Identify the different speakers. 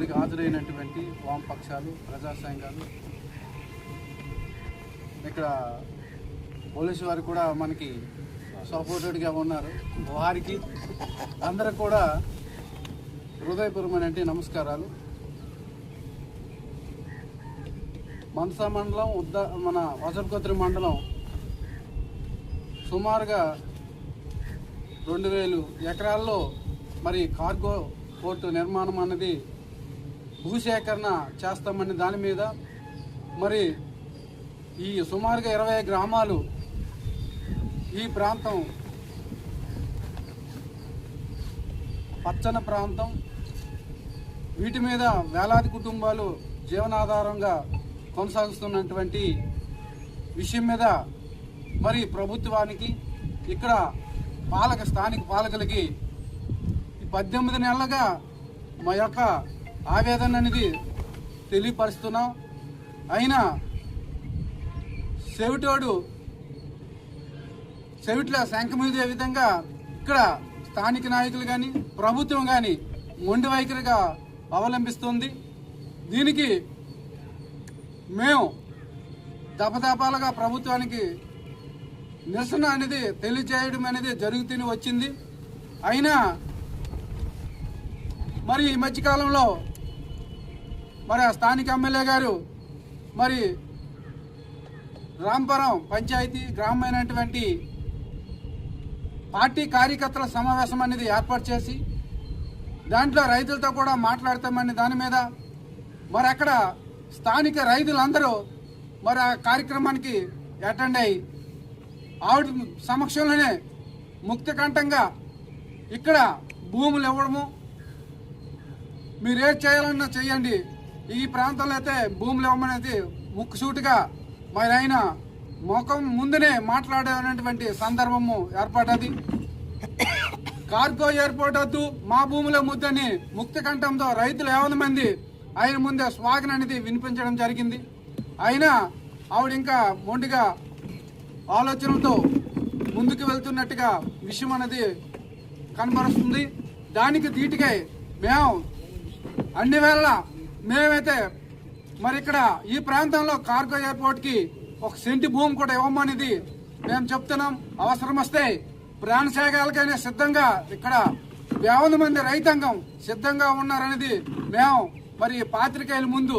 Speaker 1: ఇక్కడికి హాజరైనటువంటి వామపక్షాలు, ప్రజా సంఘాలు, ఇక్కడ పోలీసు వారు కూడా మనకి సపోర్టెడ్గా ఉన్నారు. వారికి అందరూ కూడా హృదయపూర్వమైన నమస్కారాలు. మనసా మండలం మన వసపకొత్రి మండలం సుమారుగా 2000 ఎకరాల్లో మరి కార్గో పోర్టు నిర్మాణం అన్నది భూసేకరణ చేస్తామని దాని మీద మరి ఈ సుమారుగా 20 గ్రామాలు ఈ ప్రాంతం పచ్చని ప్రాంతం, వీటి మీద వేలాది కుటుంబాలు జీవనాధారంగా కొనసాగుతున్నటువంటి విషయం మీద మరి ప్రభుత్వానికి, ఇక్కడ స్థానిక పాలకులకి 18 నెలలుగా మా యొక్క ఆవేదన అనేది తెలియపరుస్తున్నాం. అయినా చెవిట్ల శంఖమీదే విధంగా ఇక్కడ స్థానిక నాయకులు కానీ ప్రభుత్వం కానీ మొండి వైఖరిగా అవలంబిస్తుంది. దీనికి మేము దపదపాలుగా ప్రభుత్వానికి నిరసన అనేది తెలియజేయడం అనేది జరుగుతూనే వచ్చింది. అయినా మరి ఈ మధ్యకాలంలో మరి ఆ స్థానిక ఎమ్మెల్యే గారు మరి రాంపురం పంచాయతీ గ్రామమైనటువంటి పార్టీ కార్యకర్తల సమావేశం అనేది ఏర్పాటు చేసి దాంట్లో రైతులతో కూడా మాట్లాడతామని దాని మీద మరి అక్కడ స్థానిక రైతులందరూ మరి ఆ కార్యక్రమానికి అటెండ్ అయ్యి ఆవిడ సమక్షంలోనే ముక్తకంఠంగా ఇక్కడ భూములు ఇవ్వడము, మీరేం చేయాలన్నా చెయ్యండి, ఈ ప్రాంతంలో అయితే భూములు ఇవ్వమనేది ముక్కుసూటిగా మరి ఆయన ముఖం ముందునే మాట్లాడేటువంటి సందర్భము ఏర్పడ్డది. కార్గో ఎయిర్పోర్ట్ వద్దు, మా భూముల ముద్దని ముక్తకంఠంతో రైతులు 50 మంది ఆయన ముందే స్వాగతం అనేది వినిపించడం జరిగింది. అయినా ఆవిడ ఇంకా మొండిగా ఆలోచనలతో ముందుకు వెళ్తున్నట్టుగా విషయం అనేది కనబరుస్తుంది. దానికి ధీటుగా మేము అన్ని వేళలా మేమైతే మరి ఇక్కడ ఈ ప్రాంతంలో కార్గో ఎయిర్పోర్ట్కి 1 సెంటు భూమి కూడా ఇవ్వమనేది మేము చెప్తున్నాం. అవసరం వస్తే ప్రాణత్యాగాలకైనా సిద్ధంగా ఇక్కడ 50 మంది రైతాంగం సిద్ధంగా ఉన్నారనేది మేము మరి పాత్రికేయుల ముందు